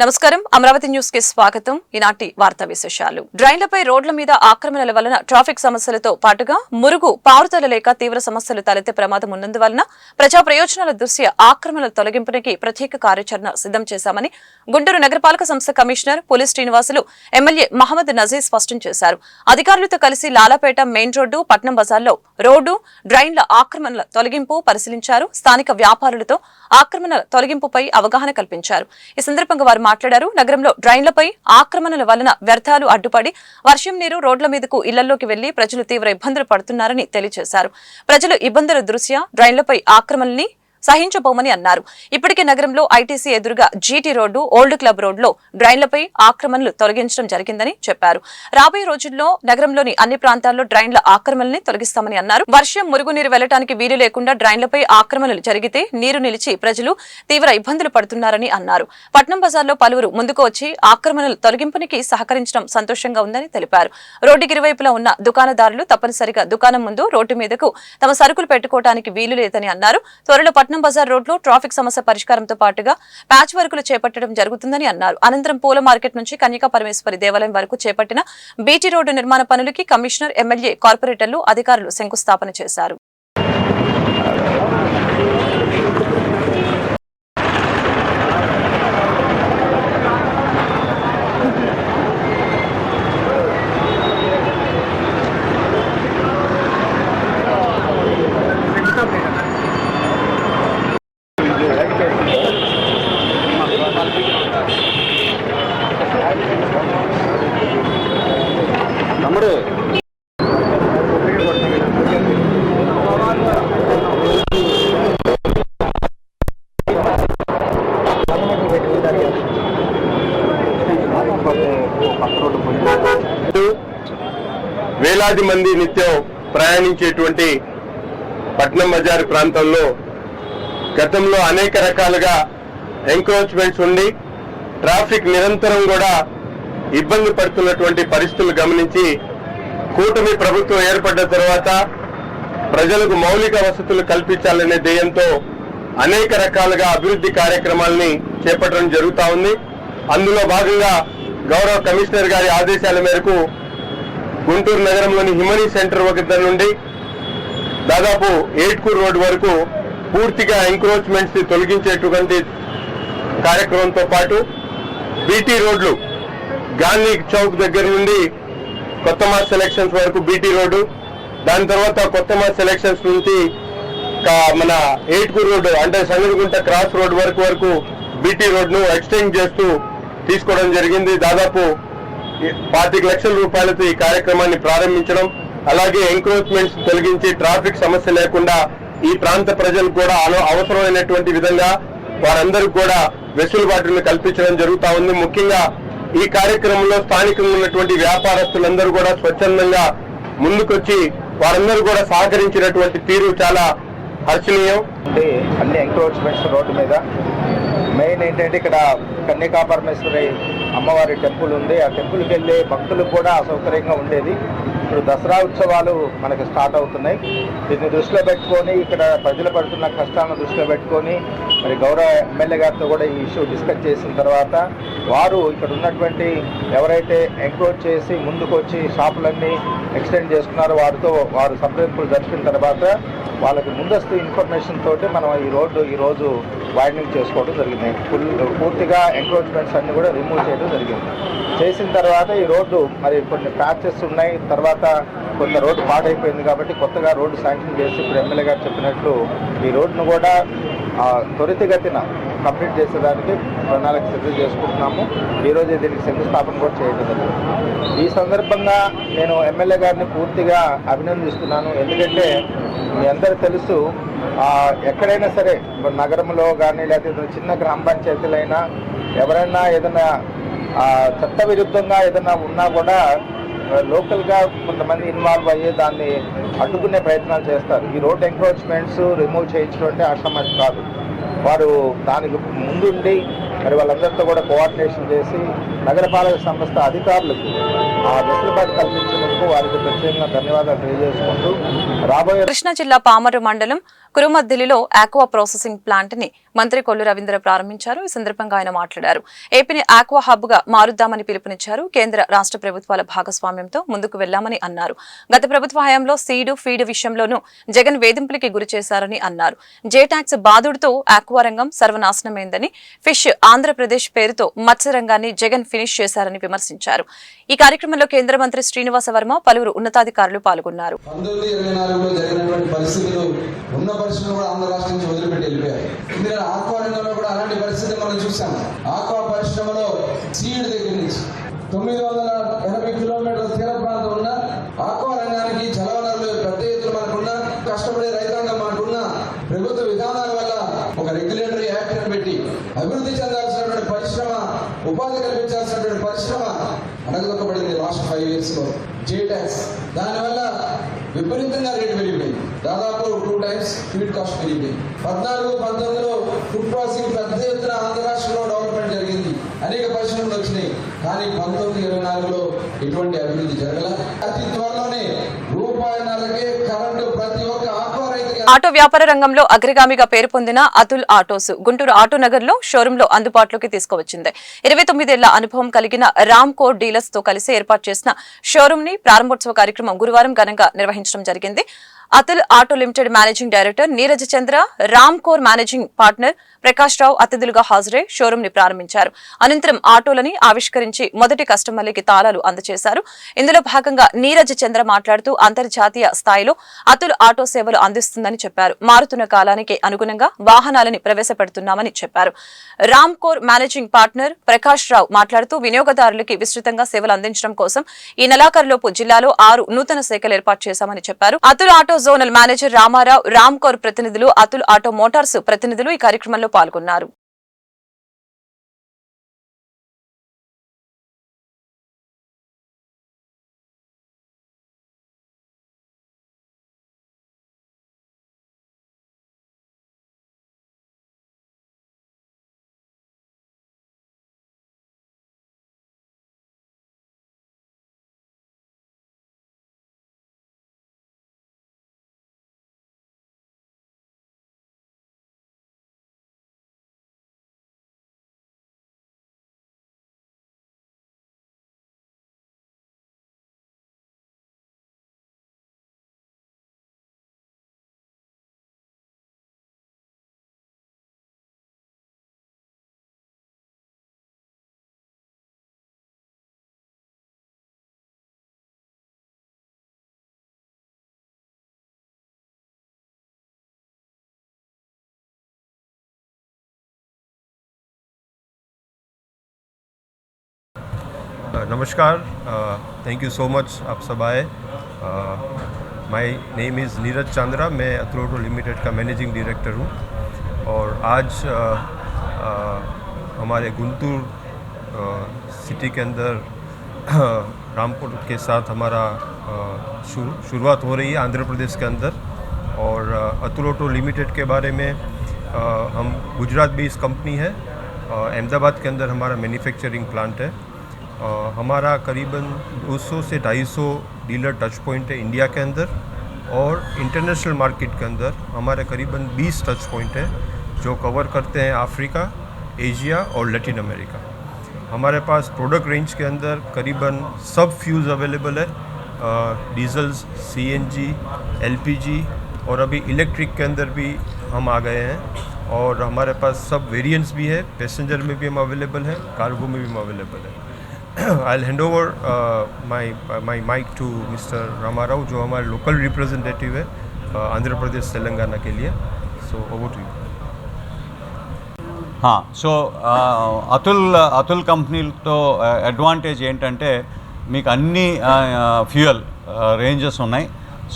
నమస్కారం అమరావతి న్యూస్ కి స్వాగతం. ఈనాటి వార్తా విశేషాలు. డ్రైన్లపై రోడ్ల మీద ఆక్రమణల వలన ట్రాఫిక్ సమస్యలతో పాటుగా మురుగు పారుదల లేక తీవ్ర సమస్యలు తలెత్తే ప్రమాదం ఉన్నందువలన ప్రజా ప్రయోజనాల దృష్ట్యా ఆక్రమణల తొలగింపునికి ప్రత్యేక కార్యాచరణ సిద్ధం చేశామని గుంటూరు నగరపాలక సంస్థ commissioner police Srinivasulu MLA Mohammed Nazeer స్పష్టం చేశారు. అధికారులతో కలిసి లాలాపేట మెయిన్ రోడ్డు పట్నం బజార్లో రోడ్డు డ్రైన్ల ఆక్రమణల తొలగింపు పరిశీలించారు. స్థానిక వ్యాపారులతో ఆక్రమణల తొలగింపుపై అవగాహన కల్పించారు. ఈ సందర్భంగా వారు మాట్లాడారు. నగరంలో డ్రైన్లపై ఆక్రమణల వలన వ్యర్థాలు అడ్డుపడి వర్షం నీరు రోడ్ల మీదకు ఇళ్లలోకి వెళ్లి ప్రజలు తీవ్ర ఇబ్బందులు పడుతున్నారని తెలియజేశారు. ప్రజలు ఇబ్బందుల దృష్ట్యా డ్రైన్లపై ఆక్రమణల్ని సహించబోమని అన్నారు. ఇప్పటికే నగరంలో ఐటీసీ ఎదురుగా జీటీ రోడ్డు ఓల్డ్ క్లబ్ రోడ్లో డ్రైన్లపై ఆక్రమణలు తొలగించడం జరిగిందని చెప్పారు. రాబోయే రోజుల్లో నగరంలోని అన్ని ప్రాంతాల్లో డ్రైన్ల ఆక్రమణల్ని తొలగిస్తామని అన్నారు. వర్షం మురుగునీరు వెళ్లడానికి వీలు లేకుండా డ్రైన్లపై ఆక్రమణలు జరిగితే నీరు నిలిచి ప్రజలు తీవ్ర ఇబ్బందులు పడుతున్నారని అన్నారు. పట్నం బజార్లో పలువురు ముందుకు వచ్చి ఆక్రమణలు తొలగింపునికి సహకరించడం సంతోషంగా ఉందని తెలిపారు. రోడ్డుకి ఇరువైపులా ఉన్న దుకాణదారులు తప్పనిసరిగా దుకాణం ముందు రోడ్డు మీదకు తమ సరుకులు పెట్టుకోవడానికి వీలు లేదని అన్నారు. త్వరలో పట్నం బజార్ రోడ్లో ట్రాఫిక్ సమస్య పరిష్కారంతో పాటుగా ప్యాచ్ వర్కులు చేపట్టడం జరుగుతుందని అన్నారు. అనంతరం పూల మార్కెట్ నుంచి కన్యకా పరమేశ్వరి దేవాలయం వరకు చేపట్టిన బీటీ రోడ్డు నిర్మాణ పనులకి కమిషనర్, ఎమ్మెల్యే, కార్పొరేటర్లు, అధికారులు శంకుస్థాపన చేశారు. వేలాది మంది నిత్యం ప్రయాణించేటువంటి పట్నం బజార్ ప్రాంతంలో గతంలో అనేక రకాలుగా ఎంక్రోచ్మెంట్స్ ఉండి ట్రాఫిక్ నిరంతరం కూడా ఇబ్బంది పడుతున్నటువంటి పరిస్థితులు గమనించి కూటమి ప్రభుత్వం ఏర్పడ్డ తర్వాత ప్రజలకు మౌలిక వసతులు కల్పించాలనే ధ్యేయంతో అనేక రకాలుగా అభివృద్ధి కార్యక్రమాలని చేపట్టడం జరుగుతా ఉంది. అందులో భాగంగా గౌరవ కమిషనర్ గారి ఆదేశాల మేరకు గుంటూరు నగరంలోని హిమనీ సెంటర్ వద్ద నుండి దాదాపు ఏట్కూర్ రోడ్ వరకు పూర్తిగా ఎంక్రోచ్మెంట్స్ తొలగించేటువంటి కార్యక్రమంతో పాటు బీటీ రోడ్లు గాంధీ చౌక్ దగ్గర నుండి కొత్త మాస్ సెలక్షన్స్ వరకు బీటీ రోడ్డు, దాని తర్వాత కొత్త మాస్ సెలక్షన్స్ నుంచి మన ఏట్కూర్ రోడ్డు అంటే సంగడిగుంట క్రాస్ రోడ్ వరకు బీటీ రోడ్ను ఎక్స్టెండ్ చేస్తూ తీసుకోవడం జరిగింది. దాదాపు 25 లక్షల రూపాయలతో ఈ కార్యక్రమాన్ని ప్రారంభించడం, అలాగే ఎంక్రోచ్మెంట్స్ తొలగించి ట్రాఫిక్ సమస్య లేకుండా ఈ ప్రాంత ప్రజలకు కూడా అవసరమైనటువంటి విధంగా వారందరికీ కూడా వెసులుబాటును కల్పించడం జరుగుతా ఉంది. ముఖ్యంగా ఈ కార్యక్రమంలో స్థానికంగా ఉన్నటువంటి వ్యాపారస్తులందరూ కూడా స్వచ్ఛందంగా ముందుకొచ్చి వారందరూ కూడా సహకరించినటువంటి తీరు చాలా హర్షణీయం. అన్ని ఎంక్రోచ్మెంట్స్ రోడ్డు మీద మెయిన్ ఏంటంటే ఇక్కడ కన్యకా పరమేశ్వరి అమ్మవారి టెంపుల్ ఉంది. ఆ టెంపుల్కి వెళ్ళే భక్తులకు కూడా అసౌకర్యంగా ఉండేది. ఇప్పుడు దసరా ఉత్సవాలు మనకి స్టార్ట్ అవుతున్నాయి. దీన్ని దృష్టిలో పెట్టుకొని ఇక్కడ ప్రజలు పడుతున్న కష్టాలను దృష్టిలో పెట్టుకొని మరి గౌరవ ఎమ్మెల్యే గారితో కూడా ఈ ఇష్యూ డిస్కస్ చేసిన తర్వాత వారు ఇక్కడ ఉన్నటువంటి ఎవరైతే ఎంక్రోచ్ చేసి ముందుకు వచ్చి షాపులన్నీ ఎక్స్టెండ్ చేసుకున్నారో వారు సంప్రదింపులు జరిపిన తర్వాత వాళ్ళకి ముందస్తు ఇన్ఫర్మేషన్ తోటి మనం ఈ రోడ్డు ఈరోజు వైడనింగ్ చేసుకోవడం జరిగింది. పూర్తిగా ఎంక్రోచ్మెంట్స్ అన్ని కూడా రిమూవ్ చేయడం జరిగింది. చేసిన తర్వాత ఈ రోడ్డు మరి కొన్ని ప్యాచెస్ ఉన్నాయి, తర్వాత కొంత రోడ్డు పాడైపోయింది కాబట్టి కొత్తగా రోడ్డు శాంక్షన్ చేసి ఇప్పుడు ఎమ్మెల్యే గారు చెప్పినట్లు ఈ రోడ్డును కూడా త్వరితగతిన కంప్లీట్ చేసేదానికి ప్రణాళిక సిద్ధం చేసుకుంటున్నాము. ఈరోజు దీనికి శంకుస్థాపన కూడా చేయడం జరిగింది. ఈ సందర్భంగా నేను ఎమ్మెల్యే గారిని పూర్తిగా అభినందిస్తున్నాను. ఎందుకంటే మీ అందరికీ తెలుసు, ఎక్కడైనా సరే నగరంలో కానీ లేకపోతే చిన్న గ్రామ పంచాయతీలైనా ఎవరైనా ఏదైనా చట్ట విరుద్ధంగా ఏదైనా ఉన్నా కూడా లోకల్గా కొంతమంది ఇన్వాల్వ్ అయ్యి దాన్ని అడ్డుకునే ప్రయత్నాలు చేస్తారు. ఈ రోడ్ ఎంక్రోచ్మెంట్స్ రిమూవ్ చేయించడం అంటే ఆషామాషి కాదు. వారు దానికి ముందుండి మరి వాళ్ళందరితో కూడా కోఆర్డినేషన్ చేసి నగరపాలక సంస్థ అధికారులకు ఆ వెసులుబాటు కల్పించినందుకు వారికి ప్రత్యేకంగా ధన్యవాదాలు తెలియజేసుకుంటూ రాబోయే కృష్ణా జిల్లా పామరు మండలం కురుమద్దిలిలో ఆక్వా ప్రాసెసింగ్ ప్లాంట్ ని మంత్రి కొల్లు రవీంద్ర ప్రారంభించారు. ఈ సందర్భంగా ఆయన మాట్లాడారు. ఏపీని ఆక్వా హబ్ గా మారుద్దామని పిలుపునిచ్చారు. కేంద్ర రాష్ట్ర ప్రభుత్వాల భాగస్వామ్యంతో ముందుకు వెళ్లామని అన్నారు. గత ప్రభుత్వ హయాంలో సీడు ఫీడ్ విషయంలోనూ జగన్ వేధింపులకి గురి చేశారని అన్నారు. జే ట్యాక్స్ బాదుడుతో ఆక్వా రంగం సర్వనాశనమైందని, ఫిష్ ఆంధ్రప్రదేశ్ పేరుతో మత్స్య రంగాన్ని జగన్ ఫినిష్ చేశారని విమర్శించారు. ఈ కార్యక్రమంలో కేంద్ర మంత్రి శ్రీనివాస వర్మ, పలువురు ఉన్నతాధికారులు పాల్గొన్నారు. పరిశ్రమలు కూడా ఆంధ్ర రాష్ట్రం నుంచి వదిలిపెట్టి వెళ్ళిపోయారు. ఇందులో ఆక్వా రంగంలో కూడా అలాంటి పరిస్థితి మనం చూసాము. ఆక్వా పరిశ్రమలో సీడ్ దగ్గర నుంచి 980 కిలోమీటర్ల తీర ప్రాంతం ఉన్న ఆక్వా రంగానికి జలవనరులు పెద్ద ఎత్తున మనకున్న, కష్టపడే రైతాంగం మనకున్న ప్రభుత్వ విధానాల వల్ల ఒక రెగ్యులేటరీ యాక్ట్ పెట్టి అభివృద్ధి చెందాల్సినటువంటి పరిశ్రమ, ఉపాధి కల్పించాల్సినటువంటి పరిశ్రమ అణగదొక్కబడింది లాస్ట్ 5 years లో. జే ట్యాక్స్ దానివల్ల విపరీతంగా రేటు పెరిగిపోయింది. దాదాపు 2 times ఫీడ్ కాస్ట్ పెరిగిపోయింది. 14-19లో ఫుడ్ ప్రాసెసింగ్ పెద్ద ఎత్తున ఆంధ్ర రాష్ట్రంలో డెవలప్మెంట్ జరిగింది. అనేక పరిశ్రమలు వచ్చినాయి. కానీ 19-24లో ఎటువంటి అభివృద్ధి జరగల. అతి త్వరలోనే ₹1.5కే కరెంటు ప్రతి ఒక్క ఆక్వా రైతుకి. ఆటో వ్యాపార రంగంలో అగ్రగామిగా పేరు పొందిన అతుల్ ఆటోస్ గుంటూరు ఆటో నగర్ లో షోరూమ్ లో అందుబాటులోకి తీసుకువచ్చింది. 29 ఏళ్ల అనుభవం కలిగిన రామ్ కోర్ డీలర్స్ తో కలిసి ఏర్పాటు చేసిన షోరూమ్ ని ప్రారంభోత్సవ కార్యక్రమం గురువారం ఘనంగా నిర్వహించడం జరిగింది. Atul auto limited managing director Neeraj Chandra, Ram core managing partner Prakash Rao అతిథులుగా హాజరై షోరూమ్ ని ప్రారంభించారు. అనంతరం ఆటోలని ఆవిష్కరించి మొదటి కస్టమర్లకి తాళాలు అందజేశారు. ఇందులో భాగంగా నీరజ్ చంద్ర మాట్లాడుతూ అంతర్జాతీయ స్థాయిలో అతుల్ ఆటో సేవలు అందిస్తుందని చెప్పారు. మారుతున్న కాలానికి అనుగుణంగా వాహనాలని ప్రవేశపెడుతున్నామని చెప్పారు. Ram core managing partner Prakash Rao మాట్లాడుతూ వినియోగదారులకి విస్తృతంగా సేవలు అందించడం కోసం ఈ నెలాఖరులోపు జిల్లాలో 6 నూతన శాఖలు ఏర్పాటు చేశామని చెప్పారు. Atul auto zonal manager Ramarao, Ram కోర్ ప్రతినిధులు, అతుల్ ఆటో మోటార్స్ ప్రతినిధులు ఈ కార్యక్రమంలో పాల్గొన్నారు. नमस्कार, थैंक यू सो मच आप सब आए. My name is Neeraj Chandra. मैं अतुल ऑटो लिमिटेड का मैनेजिंग डायरेक्टर हूँ और आज हमारे गुंटूर सिटी के अंदर रामपुर के साथ हमारा शुरुआत हो रही है आंध्र प्रदेश के अंदर. और अतुल ऑटो लिमिटेड के बारे में हम गुजरात बेस्ड कंपनी है. अहमदाबाद के अंदर हमारा मैन्युफैक्चरिंग प्लांट है. हमारा करीबन 200 से 250 डीलर टच पॉइंट है इंडिया के अंदर और इंटरनेशनल मार्केट के अंदर हमारे करीबन 20 टच पॉइंट है जो कवर करते हैं अफ्रीका, एशिया और लैटिन अमेरिका. हमारे पास प्रोडक्ट रेंज के अंदर करीबन सब फ्यूल्स अवेलेबल है, डीजल्स, सीएनजी, एलपीजी और अभी इलेक्ट्रिक के अंदर भी हम आ गए हैं. और हमारे पास सब वेरिएंट्स भी है, पैसेंजर में भी हम अवेलेबल है, कार्गो में भी हम अवेलेबल है. I'll hand over my mic to Mr. Ramarao जो हमारे लोकल रिप्रेजेंटेटिव है आंध्र प्रदेश तेलंगाना के लिए. So over to you. हाँ, సో అతుల్ కంపెనీతో అడ్వాంటేజ్ ఏంటంటే మీకు అన్ని ఫ్యూయల్ రేంజెస్ ఉన్నాయి.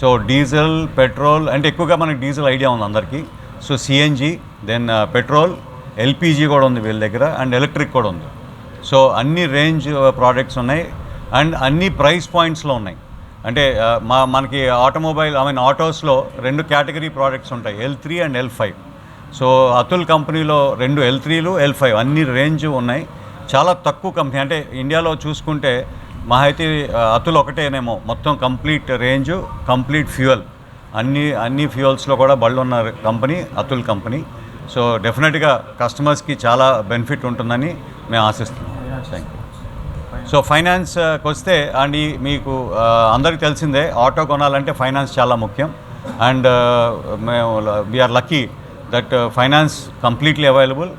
సో డీజిల్, పెట్రోల్ అంటే ఎక్కువగా మనకి డీజిల్ ఐడియా ఉంది అందరికీ. So CNG, then petrol, LPG కూడా ఉంది వీళ్ళ దగ్గర, అండ్ ఎలక్ట్రిక్ కూడా ఉంది. సో అన్ని రేంజ్ ప్రోడక్ట్స్ ఉన్నాయి అండ్ అన్ని ప్రైస్ పాయింట్స్లో ఉన్నాయి. అంటే మనకి ఆటోమొబైల్ ఆటోస్లో 2 కేటగిరీ ప్రోడక్ట్స్ ఉంటాయి, L3 and L5. So Atul కంపెనీలో 2 L3లు L5 అన్ని రేంజ్ ఉన్నాయి. చాలా తక్కువ కంపెనీ, అంటే ఇండియాలో చూసుకుంటే మహా అయితే అతుల్ ఒకటేనేమో మొత్తం కంప్లీట్ రేంజ్, కంప్లీట్ ఫ్యూయల్, అన్ని ఫ్యూయల్స్లో కూడా బళ్ళు ఉన్న కంపెనీ అతుల్ కంపెనీ. సో డెఫినెట్గా కస్టమర్స్కి చాలా బెనిఫిట్ ఉంటుందని మేము ఆశిస్తున్నాం. Thank you. సో ఫైనాన్స్కి వస్తే అండ్ మీకు అందరికీ తెలిసిందే, ఆటో కొనాలంటే ఫైనాన్స్ చాలా ముఖ్యం. అండ్ మేము we are lucky that finance completely available.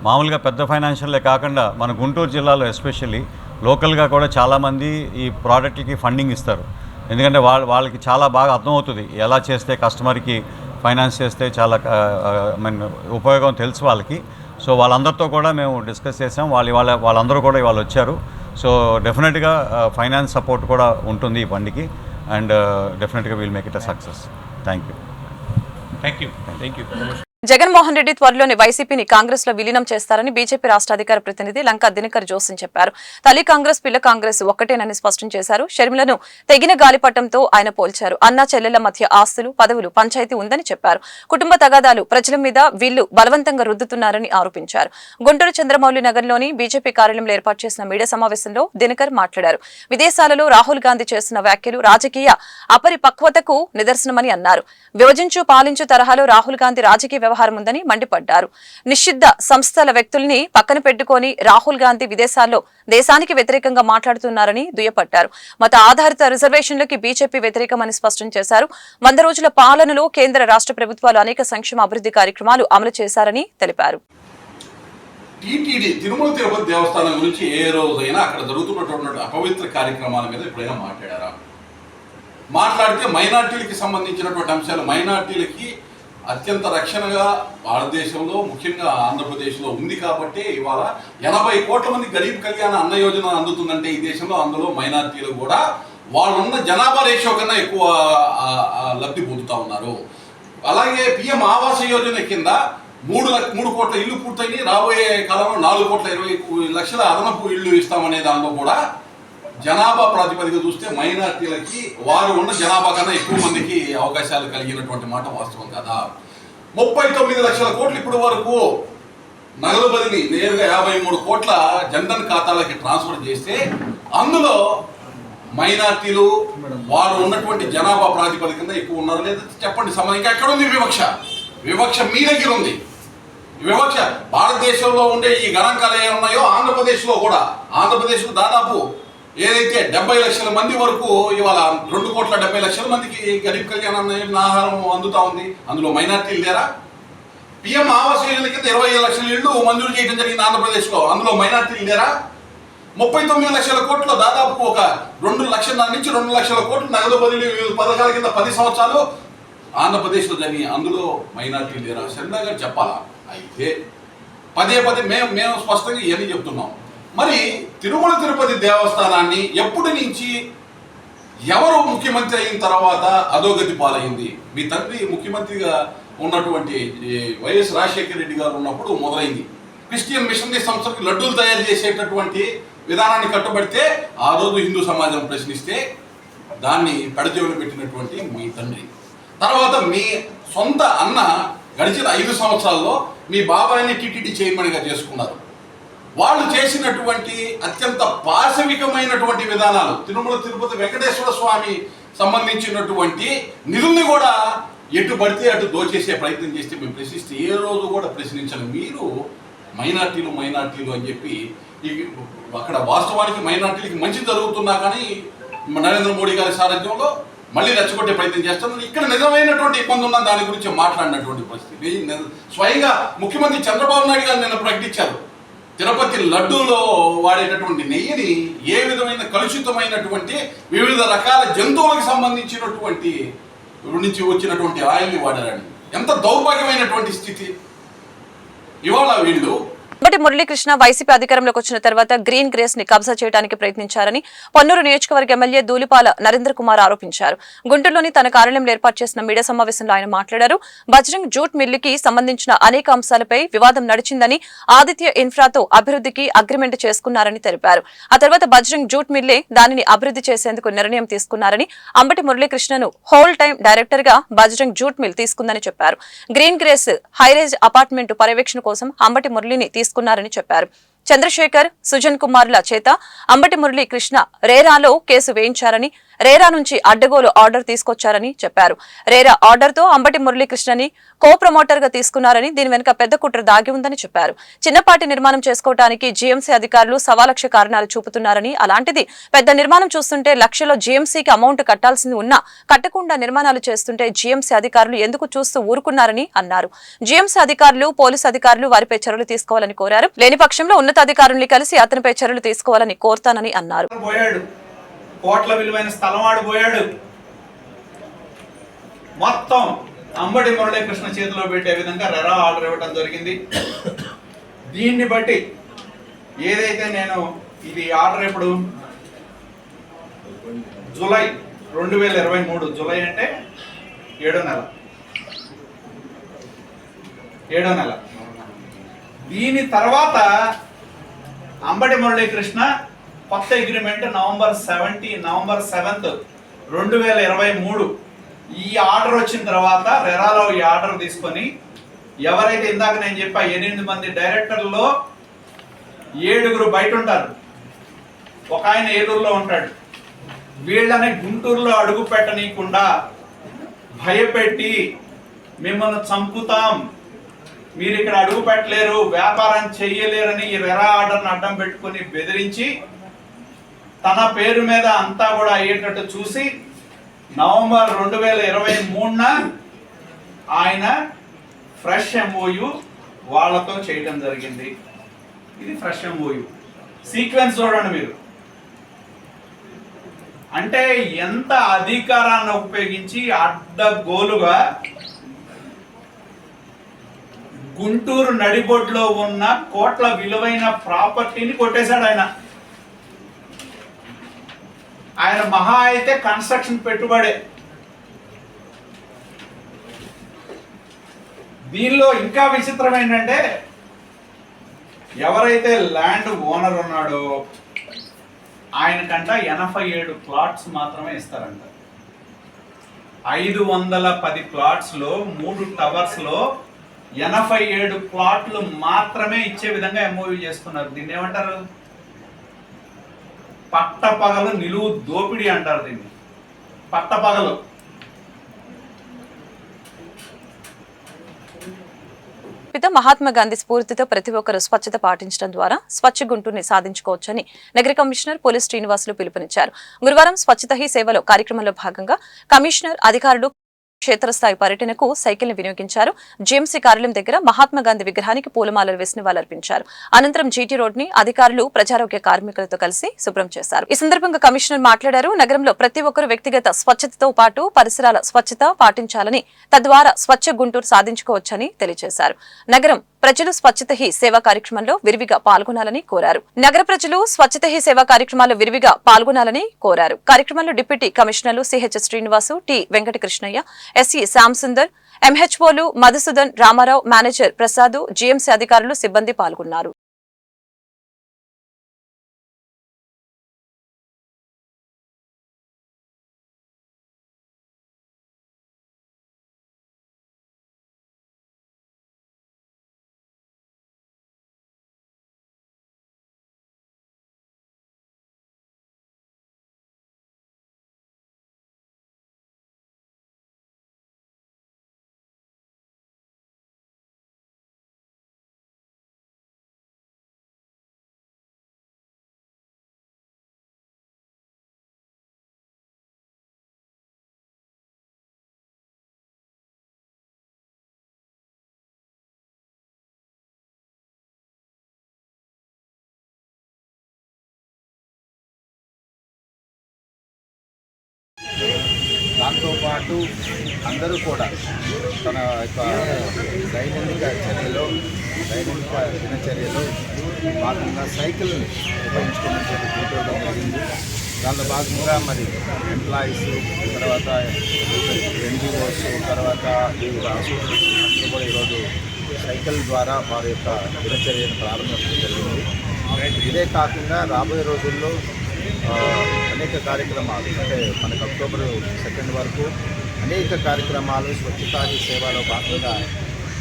మామూలుగా పెద్ద ఫైనాన్షియల్లే కాకుండా మన గుంటూరు జిల్లాలో ఎస్పెషల్లీ లోకల్గా కూడా చాలామంది ఈ ప్రోడక్ట్కి ఫండింగ్ ఇస్తారు. ఎందుకంటే వాళ్ళకి చాలా బాగా అర్థమవుతుంది ఎలా చేస్తే కస్టమర్కి ఫైనాన్స్ చేస్తే చాలా ఉపయోగం తెలుసు వాళ్ళకి. సో వాళ్ళందరితో కూడా మేము డిస్కస్ చేసాం. వాళ్ళందరూ కూడా ఇవాళ వచ్చారు. సో డెఫినెట్గా ఫైనాన్స్ సపోర్ట్ కూడా ఉంటుంది ఈ బండికి. అండ్ డెఫినెట్గా will make it a success. Thank you. Jaganmohan Reddy త్వరలోనే వైసీపీని కాంగ్రెస్ లో విలీనం చేస్తారని బీజేపీ రాష్ట్ర అధికార ప్రతినిధి లంకా దినకర్ జోసన్ చెప్పారు. తల్లి కాంగ్రెస్ పిల్ల కాంగ్రెస్ ఒక్కటేనని స్పష్టం చేశారు. షర్మిలను తెగిన గాలిపటంతో ఆయన పోల్చారు. అన్నా చెల్లెళ్ల మధ్య ఆస్తులు, పదవులు, పంచాయతీ ఉందని చెప్పారు. కుటుంబ తగాదాలు ప్రజల మీద వీళ్లు బలవంతంగా రుద్దుతున్నారని ఆరోపించారు. గుంటూరు చంద్రమౌళి నగర్లోని బీజేపీ కార్యాలయంలో ఏర్పాటు చేసిన మీడియా సమావేశంలో దినకర్ మాట్లాడారు. విదేశాలలో రాహుల్ గాంధీ చేస్తున్న వ్యాఖ్యలు రాజకీయ అపరిపక్వతకు నిదర్శనమని అన్నారు. విభజించు పాలించు తరహాలో రాహుల్ గాంధీ రాజకీయ వ్యవహారం ఉందని మండిపడ్డారు. నిషిద్ధ సంస్థల వ్యక్తుల్ని పక్కన పెట్టుకుని రాహుల్ గాంధీ విదేశాల్లో దేశానికి వ్యతిరేకంగా మాట్లాడుతున్నారని దుయ్యపట్టారు. మత ఆధారిత రిజర్వేషన్లకి బీజేపీ వ్యతిరేకమని స్పష్టం చేశారు. 100 రోజుల పాలనలో కేంద్ర రాష్ట్ర ప్రభుత్వాలు అనేక సంక్షేమ అభివృద్ధి కార్యక్రమాలు అమలు చేశారని తెలిపారు. టీటీడీ తిరుమల తిరుపతి దేవస్థానం గురించి ఏ రోజైనా అక్కడ జరుగుతున్నటువంటి అపవిత్ర కార్యక్రమాల మీద ఎప్పుడైనా మాట్లాడారా? మాట్లాడితే మైనార్టీలకి సంబంధించినటువంటి అంశాలు, మైనార్టీలకి అత్యంత రక్షణగా భారతదేశంలో ముఖ్యంగా ఆంధ్రప్రదేశ్లో ఉంది కాబట్టి ఇవాళ 80 కోట్ల మంది గరీబ్ కళ్యాణ అన్న యోజన అందుతుందంటే ఈ దేశంలో, అందులో మైనార్టీలు కూడా వాళ్ళున్న జనాభా రేషియో కన్నా ఎక్కువ లబ్ధి పొందుతూ ఉన్నారు. అలాగే పిఎం ఆవాస యోజన కింద 3 కోట్ల ఇల్లు పూర్తయి రాబోయే కాలంలో 4,20,00,000 అదనపు ఇళ్ళు ఇస్తామనే దానిలో కూడా జనాభా ప్రాతిపదిక చూస్తే మైనార్టీలకి వారు ఉన్న జనాభా కన్నా ఎక్కువ మందికి అవకాశాలు కలిగినటువంటి మాట వాస్తవం కదా. 39 లక్షల కోట్లు ఇప్పటి వరకు నగదు బదిలీ నేరుగా 53 కోట్ల జన్ధన్ ఖాతాలకి ట్రాన్స్ఫర్ చేస్తే అందులో మైనార్టీలు వారు ఉన్నటువంటి జనాభా ప్రాతిపదికన ఎక్కువ ఉన్నారు లేదా చెప్పండి. ఇంకా ఎక్కడ ఉంది వివక్ష మీ దగ్గర ఉంది. వివక్ష భారతదేశంలో ఉండే ఈ గణాంకాలు ఏమున్నాయో ఆంధ్రప్రదేశ్లో కూడా, ఆంధ్రప్రదేశ్లో దాదాపు ఏదైతే 70 లక్షల మంది వరకు ఇవాళ 2,70,00,000 మందికి గరీబ్ కళ్యాణ ఆహారం అందుతా ఉంది. అందులో మైనార్టీలు లేరా? పిఎం ఆవాస్ యోజన కింద 25 లక్షల ఇళ్ళు మంజూరు చేయడం జరిగింది ఆంధ్రప్రదేశ్లో, అందులో మైనార్టీలు లేరా? 39 లక్షల కోట్లు, దాదాపు ఒక 2,00,000 నుంచి 2 లక్షల కోట్లు నగదు బదిలీ పథకాల కింద 10 సంవత్సరాలు ఆంధ్రప్రదేశ్లో జరిగి అందులో మైనార్టీలు లేరా? సరిగ్గా గారు చెప్పాలా? అయితే పదే మేము స్పష్టంగా ఇవన్నీ చెప్తున్నాం. మరి తిరుమల తిరుపతి దేవస్థానాన్ని ఎప్పటి నుంచి ఎవరు ముఖ్యమంత్రి అయిన తర్వాత అధోగతి పాలైంది? మీ తండ్రి ముఖ్యమంత్రిగా ఉన్నటువంటి వైఎస్ రాజశేఖర రెడ్డి గారు ఉన్నప్పుడు మొదలైంది. క్రిస్టియన్ మిషనరీ సంస్థకి లడ్డూలు తయారు చేసేటటువంటి విధానాన్ని కట్టుబడితే ఆ రోజు హిందూ సమాజం ప్రశ్నిస్తే దాన్ని పెడచెవిన పెట్టినటువంటి మీ తండ్రి. తర్వాత మీ సొంత అన్న గడిచిన 5 సంవత్సరాల్లో మీ బాబాయిని టీటీడీ చైర్మన్గా చేసుకున్నారు. వాళ్ళు చేసినటువంటి అత్యంత పాశవికమైనటువంటి విధానాలు, తిరుమల తిరుపతి వెంకటేశ్వర స్వామి సంబంధించినటువంటి నిధుల్ని కూడా ఎటు పడితే అటు దోచేసే ప్రయత్నం చేస్తే మేము ప్రశ్నిస్తే ఏ రోజు కూడా ప్రశ్నించను. మీరు మైనార్టీలు అని చెప్పి అక్కడ వాస్తవానికి మైనార్టీలకి మంచి జరుగుతున్నా కానీ నరేంద్ర మోడీ గారి సారథ్యంలో మళ్ళీ రెచ్చగొట్టే ప్రయత్నం చేస్తున్నారు. ఇక్కడ నిజమైనటువంటి ఇబ్బంది ఉన్న దాని గురించి మాట్లాడినటువంటి పరిస్థితి స్వయంగా ముఖ్యమంత్రి చంద్రబాబు నాయుడు గారు నిన్న ప్రకటించారు. తిరుపతి లడ్డూలో వాడేటటువంటి నెయ్యిని ఏ విధమైన కలుషితమైనటువంటి వివిధ రకాల జంతువులకు సంబంధించినటువంటి నుంచి వచ్చినటువంటి ఆయిల్ని వాడారని. ఎంత దౌర్భాగ్యమైనటువంటి స్థితి! ఇవాళ వీళ్ళు అంబటి మురళీకృష్ణ వైసీపీ అధికారంలోకి వచ్చిన తర్వాత గ్రీన్ గ్రేస్ ని కబ్జా చేయడానికి ప్రయత్నించారని పొన్నూరు నియోజకవర్గ ఎమ్మెల్యే దూలిపాల నరేంద్ర కుమార్ ఆరోపించారు. గుంటూరులోని తన కార్యాలయంలో ఏర్పాటు చేసిన మీడియా సమావేశంలో ఆయన మాట్లాడారు. బజరంగ్ జూట్ మిల్లుకి సంబంధించిన అనేక అంశాలపై వివాదం నడిచిందని, ఆదిత్య ఇన్ఫ్రాతో అభివృద్ధికి అగ్రిమెంట్ చేసుకున్నారని తెలిపారు. ఆ తర్వాత బజరంగ్ జూట్ మిల్లే దానిని అభివృద్ధి చేసేందుకు నిర్ణయం తీసుకున్నారని, అంబటి మురళీకృష్ణను హోల్ టైం డైరెక్టర్ గా బజరంగ్ జూట్ మిల్ తీసుకుందని చెప్పారు. గ్రీన్ గ్రేస్ హైరేజ్ అపార్ట్మెంట్ పర్యవేక్షణ కోసం అంబటి మురళిని తీసుకున్నారని చెప్పారు. చంద్రశేఖర్, సుజన్ కుమార్ల చేత అంబటి మురళీ కృష్ణ రేరాలో కేసు వేయించారని, రేరా నుంచి అడ్డగోలు ఆర్డర్ తీసుకొచ్చారని చెప్పారు. రేరా ఆర్డర్ తో అంబటి మురళీకృష్ణని కో ప్రమోటర్ గా తీసుకున్నారని, దీని వెనుక పెద్ద కుట్ర దాగి ఉందని చెప్పారు. చిన్నపాటి నిర్మాణం చేసుకోవడానికి జీఎంసీ అధికారులు 1,00,000 కారణాలు చూపుతున్నారని, అలాంటిది పెద్ద నిర్మాణం చూస్తుంటే లక్షలో జీఎంసీకి అమౌంట్ కట్టాల్సింది ఉన్నా కట్టకుండా నిర్మాణాలు చేస్తుంటే జీఎంసీ అధికారులు ఎందుకు చూస్తూ ఊరుకున్నారని అన్నారు. జీఎంసీ అధికారులు, పోలీసు అధికారులు వారిపై చర్యలు తీసుకోవాలని కోరారు. లేని పక్షంలో ఉన్నతాధికారుల్ని కలిసి అతనిపై చర్యలు తీసుకోవాలని కోరుతానని అన్నారు. కోట్ల విలువైన స్థలం ఆడిపోయాడు. మొత్తం అంబటి మురళీకృష్ణ చేతిలో పెట్టే విధంగా రెరా ఆర్డర్ ఇవ్వడం జరిగింది. దీన్ని బట్టి ఏదైతే నేను ఇది ఆర్డర్ ఇప్పుడు జూలై 2023 జూలై అంటే 7వ నెల. దీని తర్వాత అంబటి మురళీకృష్ణ కొత్త అగ్రిమెంట్ నవంబర్ 7th 2023 ఈ ఆర్డర్ వచ్చిన తర్వాత రెరాలో ఈ ఆర్డర్ తీసుకొని ఎవరైతే ఇందాక నేను చెప్పా 8 మంది డైరెక్టర్లలో 7 బయట ఉంటారు, ఒక ఆయన ఏలూరులో ఉంటాడు. వీళ్ళని గుంటూరులో అడుగు పెట్టనీయకుండా భయపెట్టి మిమ్మల్ని చంపుతాం, మీరు ఇక్కడ అడుగు పెట్టలేరు, వ్యాపారం చెయ్యలేరని ఈ రెరా ఆర్డర్ని అడ్డం పెట్టుకుని బెదిరించి తన పేరు మీద అంతా కూడా అయ్యేటట్టు చూసి నవంబర్ 2023 ఆయన ఫ్రెష్ ఎంఓయు వాళ్ళతో చేయడం జరిగింది. ఇది ఫ్రెష్ ఎంఓయు సీక్వెన్స్ చూడండి మీరు. అంటే ఎంత అధికారాన్ని ఉపయోగించి అడ్డగోలుగా గుంటూరు నడిబొడ్లో ఉన్న కోట్ల విలువైన ప్రాపర్టీని కొట్టేశాడు ఆయన మహా అయితే కన్స్ట్రక్షన్ పెట్టుబడే. దీనిలో ఇంకా విచిత్రం ఏంటంటే ఎవరైతే ల్యాండ్ ఓనర్ ఉన్నాడో ఆయనకంట 87 ప్లాట్స్ మాత్రమే ఇస్తారంట. 510 ప్లాట్స్ లో 3 టవర్స్ లో 87 ప్లాట్లు మాత్రమే ఇచ్చే విధంగా ఎంఓయూ చేసుకున్నారు. దీన్ని ఏమంటారు? పట్టపగలు నిలువు దోపిడీ అంటారు దీన్ని. పట్టపగలు పిత మహాత్మా గాంధీ స్ఫూర్తితో ప్రతి ఒక్కరూ స్వచ్ఛత పాటించడం ద్వారా స్వచ్ఛ గుంటూరుని సాధించుకోవచ్చని నగర కమిషనర్ పోలీస్ శ్రీనివాసులు పిలుపునిచ్చారు. గురువారం స్వచ్ఛత హీ సేవలో కార్యక్రమంలో భాగంగా కమిషనర్ అధికారులు క్షేత్రస్థాయి పర్యటనకు సైకిల్ ని వినియోగించారు. జీఎంసీ కార్యాలయం దగ్గర మహాత్మా గాంధీ విగ్రహానికి పూలమాలలు వేసి నివాళులర్పించారు. అనంతరం జీటీ రోడ్ ని అధికారులు ప్రజారోగ్య కార్మికులతో కలిసి శుభ్రం చేశారు. ఈ సందర్భంగా కమిషనర్ మాట్లాడారు. నగరంలో ప్రతి ఒక్కరూ వ్యక్తిగత స్వచ్ఛతతో పాటు పరిసరాల స్వచ్ఛత పాటించాలని, తద్వారా స్వచ్ఛ గుంటూరు సాధించుకోవచ్చని తెలియజేశారు. నగరం ప్రజలు స్వచ్ఛత హీ సేవా కార్యక్రమంలో విరివిగా పాల్గొనాలని కోరారు. నగర ప్రజలు స్వచ్ఛత హీ సేవా కార్యక్రమాల్లో విరివిగా పాల్గొనాలని కోరారు. కార్యక్రమంలో డిప్యూటీ కమిషనర్లు CH Srinivasu, T Venkatakrishnaiah, SE Shyamsundar, ఎంహెచ్ఓలు మధుసూదన్, రామారావు, మేనేజర్ ప్రసాద్, జీఎంసీ అధికారులు, సిబ్బంది పాల్గొన్నారు. దాంతోపాటు అందరూ కూడా తన యొక్క దైనందిక చర్యలో దైనందిక దినచర్యలో భాగంగా సైకిల్ ఉపయోగించుకున్నటువంటి కూర్చోవడం జరిగింది. దాంట్లో భాగంగా మరి ఎంప్లాయీస్, తర్వాత ఎన్జిఓస్, తర్వాత వివిధ అసోసియేషన్స్ కూడా ఈరోజు సైకిల్ ద్వారా వారి యొక్క దినచర్యను ప్రారంభించడం జరిగింది. ఇదే కాకుండా రాబోయే రోజుల్లో అనేక కార్యక్రమాలు, అంటే మనకు అక్టోబర్ 2 వరకు అనేక కార్యక్రమాలు స్వచ్ఛతా హీ సేవలో భాగంగా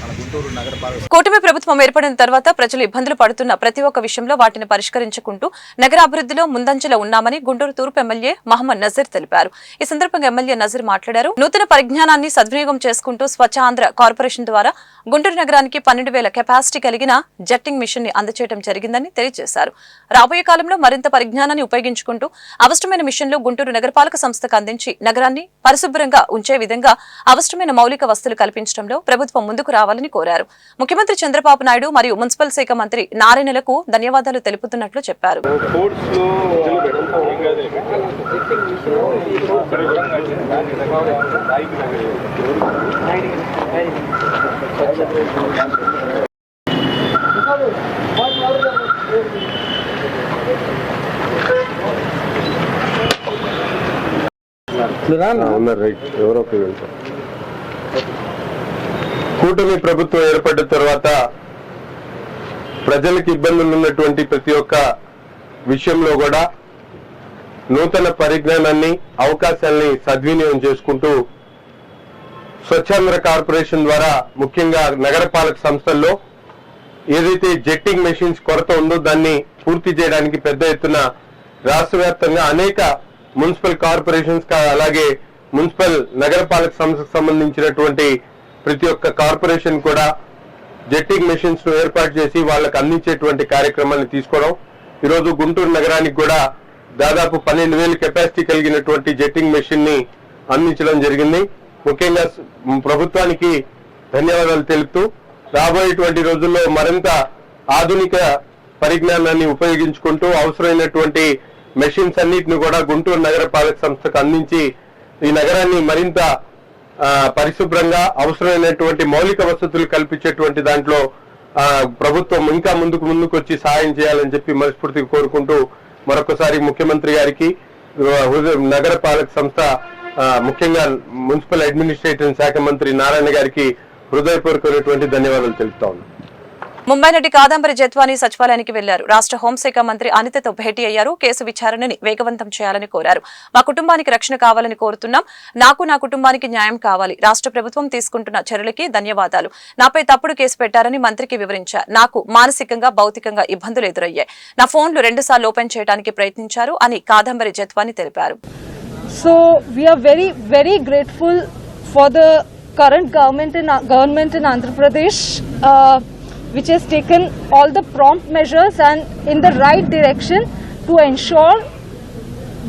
మన గుంటూరు నగరపాలక కూటమి ప్రభుత్వం ఏర్పడిన తర్వాత ప్రజలు ఇబ్బందులు పడుతున్న ప్రతి ఒక్క విషయంలో వాటిని పరిష్కరించుకుంటూ నగరాభివృద్ధిలో ముందంజలో ఉన్నామని గుంటూరు తూర్పు ఎమ్మెల్యే మహమ్మద్ నజీర్ తెలిపారు. ఈ సందర్భంగా ఎమ్మెల్యే నజీర్ మాట్లాడారు. నూతన పరిజ్ఞానాన్ని సద్వినియోగం చేసుకుంటూ స్వచ్ఛ ఆంధ్ర కార్పొరేషన్ ద్వారా గుంటూరు నగరానికి 12,000 కెపాసిటీ కలిగిన జెట్టింగ్ మిషన్ ని అందజేయడం జరిగిందని తెలియజేశారు. రాబోయే కాలంలో మరింత పరిజ్ఞానాన్ని ఉపయోగించుకుంటూ అవసరమైన మిషన్లు గుంటూరు నగరపాలక సంస్థకు అందించి నగరాన్ని పరిశుభ్రంగా ఉంచే విధంగా అవసరమైన మౌలిక వసతులు కల్పించడంలో ప్రభుత్వం ముందుకు రావాలని కోరారు. ముఖ్యమంత్రి చంద్రబాబు నాయుడు మరియు మున్సిపల్ శాఖ మంత్రి నారాయణలకు ధన్యవాదాలు తెలుపుతున్నట్లు చెప్పారు. కూటమి ప్రభుత్వం ఏర్పడిన తర్వాత ప్రజలకు ఇబ్బందులు ఉన్నటువంటి ప్రతి ఒక్క విషయంలో కూడా నూతన పరిజ్ఞానాన్ని, అవకాశాలని సద్వినియోగం చేసుకుంటూ స్వచ్ఛాంధ్ర కార్పొరేషన్ ద్వారా ముఖ్యంగా నగరపాలక సంస్థల్లో ఏదైతే జెట్టింగ్ మెషిన్స్ కొరత ఉందో దాన్ని పూర్తి చేయడానికి పెద్ద ఎత్తున రాష్ట్ర వ్యాప్తంగా అనేక మున్సిపల్ కార్పొరేషన్స్, అలాగే మున్సిపల్ నగరపాలక సంస్థకు సంబంధించినటువంటి ప్రతి ఒక్క కార్పొరేషన్ కూడా జెట్టింగ్ మెషిన్స్ ను ఏర్పాటు చేసి వాళ్ళకు అందించేటువంటి కార్యక్రమాన్ని తీసుకోవడం. ఈరోజు గుంటూరు నగరానికి కూడా దాదాపు 12,000 కెపాసిటీ కలిగినటువంటి జెట్టింగ్ మెషిన్ ని అందించడం జరిగింది. ముఖ్యంగా ప్రభుత్వానికి ధన్యవాదాలు తెలుపుతూ రాబోయేటువంటి రోజుల్లో మరింత ఆధునిక పరిజ్ఞానాన్ని ఉపయోగించుకుంటూ అవసరమైనటువంటి మెషిన్స్ అన్నిటిని కూడా గుంటూరు నగరపాలక సంస్థకు అందించి ఈ నగరాన్ని మరింత పరిశుభ్రంగా అవసరమైనటువంటి మౌలిక వసతులు కల్పించేటువంటి దాంట్లో ప్రభుత్వం ఇంకా ముందుకు వచ్చి సహాయం చేయాలని చెప్పి మనస్ఫూర్తిగా కోరుకుంటూ మరొకసారి ముఖ్యమంత్రి గారికి, నగరపాలక సంస్థ ముఖ్యంగా మున్సిపల్ అడ్మినిస్ట్రేషన్ శాఖ మంత్రి నారాయణ గారికి హృదయపూర్వకమైనటువంటి ధన్యవాదాలు తెలుపుతా ఉన్నాను. ముంబై నటి కాదంబరి జత్వానీ సచివాలయానికి వెళ్లారు. రాష్ట్ర హోంశాఖ మంత్రి అనితతో భేటీ అయ్యారు. కేసు విచారణని వేగవంతం చేయాలని కోరారు. మా కుటుంబానికి రక్షణ కావాలని కోరుతున్నాం. నాకు, నా కుటుంబానికి న్యాయం కావాలి. రాష్ట్ర ప్రభుత్వం తీసుకుంటున్న చర్యలకి ధన్యవాదాలు. నాపై తప్పుడు కేసు పెట్టారని మంత్రికి వివరించారు. నాకు మానసికంగా, భౌతికంగా ఇబ్బందులు ఎదురయ్యాయి. నా ఫోన్లు 2 సార్లు ఓపెన్ చేయడానికి ప్రయత్నించారు అని కాదంబరి జత్వానీ తెలిపారు. So we are very, very grateful for the current government in Andhra Pradesh, which has taken all the prompt measures and in the right direction to ensure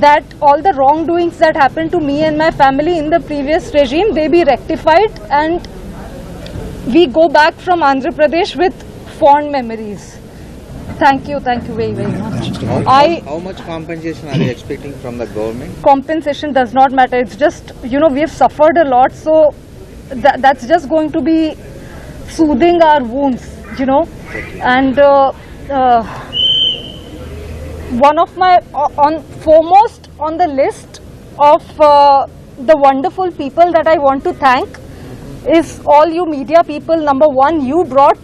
that all the wrongdoings that happened to me and my family in the previous regime, they be rectified and we go back from Andhra Pradesh with fond memories. Thank you very, very much. How much compensation are you expecting from the government? Compensation does not matter. It's just, we have suffered a lot, so that's just going to be soothing our wounds, and one of my foremost on the list of the wonderful people that I want to thank is all you media people. Number one, you brought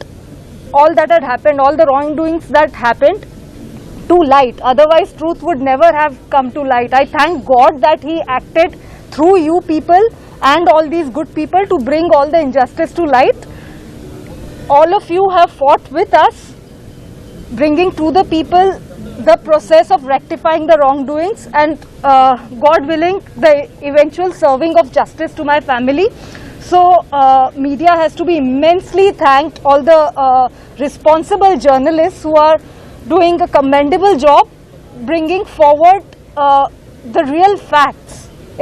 all that had happened, all the wrongdoings that happened to light. Otherwise, truth would never have come to light. I thank God that He acted through you people and all these good people to bring all the injustice to light. All of you have fought with us, bringing to the people the process of rectifying the wrongdoings and God willing the eventual serving of justice to my family. So media has to be immensely thanked, all the responsible journalists who are doing a commendable job bringing forward the real facts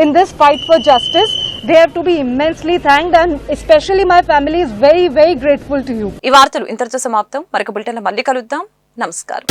in this fight for justice. They have to be immensely thanked and especially my family is very, very grateful to you. ఈ వార్తలు ఇంతటితో సమాప్తం. మరొక బులెటిన్లో మళ్ళీ కలుద్దాం. నమస్కారం.